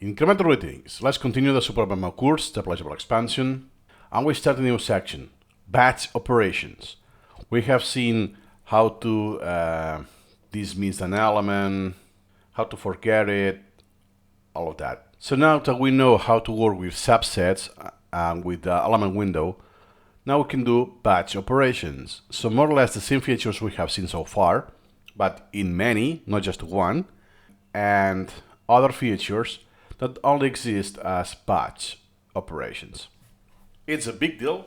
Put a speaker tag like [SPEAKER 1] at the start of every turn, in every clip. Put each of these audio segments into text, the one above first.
[SPEAKER 1] Incremental greetings. Let's continue the Supermemo course, the pleasurable expansion, and we start a new section, batch operations. We have seen how to dismiss an element, how to forget it, all of that. So now that we know how to work with subsets and with the element window, now we can do batch operations. So more or less the same features we have seen so far, but in many, not just one, and other features that only exist as batch operations. It's a big deal,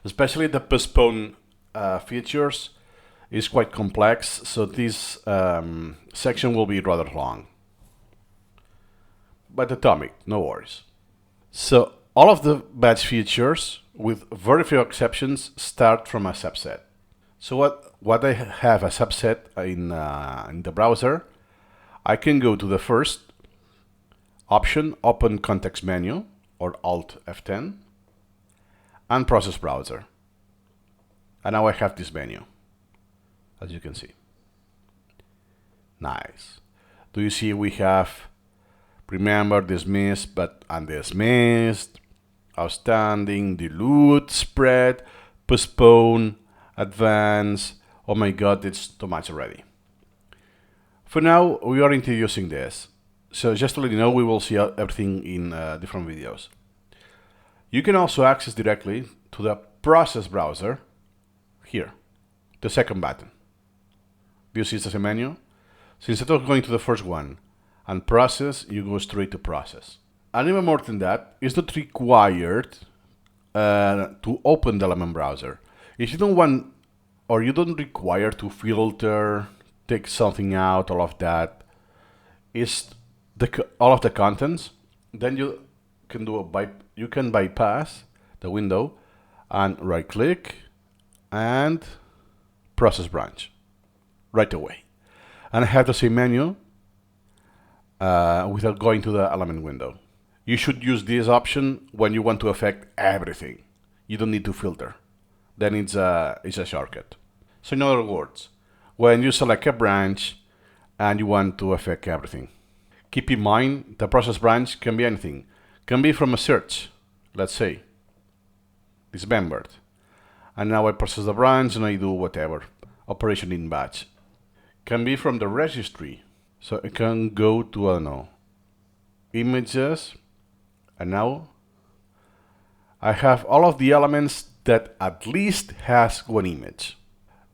[SPEAKER 1] especially the postpone features is quite complex, so this section will be rather long. But atomic, no worries. So all of the batch features, with very few exceptions, start from a subset. So what I have a subset in the browser, I can go to the first option, open context menu, or Alt F10, and process browser. And now I have this menu, as you can see. Nice. Do you see we have remember, dismissed, but undismissed, outstanding, dilute, spread, postpone, advance. Oh my god, it's too much already. For now, we are introducing this. So just to let you know, we will see everything in different videos. You can also access directly to the process browser here, the second button. Do you see it's the same menu? So instead of going to the first one and process, you go straight to process. And even more than that, it's not required to open the element browser. If you don't want, or you don't require to filter, take something out, all of that, is all of the contents, then you can do you can bypass the window and right click and process branch right away, and have the same menu without going to the element window. You should use this option when you want to affect everything. You don't need to filter. Then it's a shortcut. So in other words, when you select a branch and you want to affect everything, keep in mind the process branch can be anything. Can be from a search, let's say, dismembered. And now I process the branch and I do whatever, operation in batch. Can be from the registry. So it can go to, I don't know, images, and now I have all of the elements that at least has one image.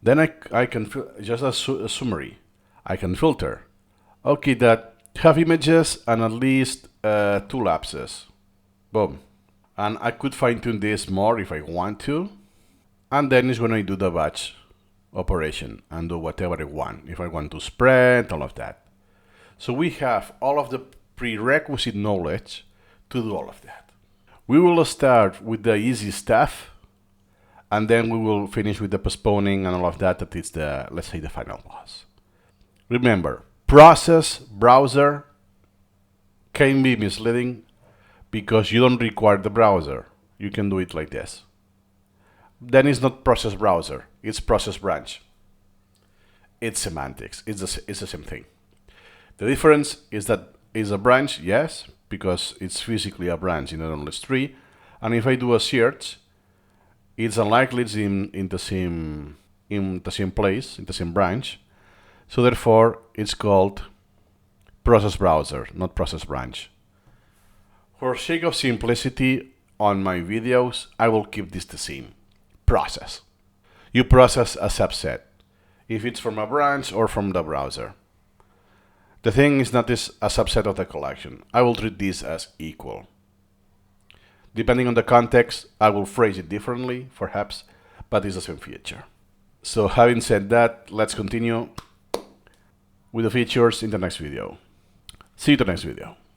[SPEAKER 1] Then I can, just a summary, I can filter. Okay, that have images and at least 2 lapses. Boom. And I could fine tune this more if I want to. And then is when I do the batch operation and do whatever I want. If I want to spread, all of that. So we have all of the prerequisite knowledge to do all of that. We will start with the easy stuff, and then we will finish with the postponing and all of that. That is the, let's say, the final boss. Remember, process browser can be misleading because you don't require the browser. You can do it like this. Then it's not process browser, it's process branch. It's semantics, it's the same thing. The difference is that it's a branch, yes, because it's physically a branch in an list tree. And if I do a search, it's unlikely it's in the same place, in the same branch. So therefore, it's called process browser, not process branch. For sake of simplicity, on my videos, I will keep this the same. Process. You process a subset, if it's from a branch or from the browser. The thing is not this a subset of the collection. I will treat this as equal. Depending on the context, I will phrase it differently, perhaps, but it's the same feature. So having said that, let's continue with the features in the next video. See you in the next video.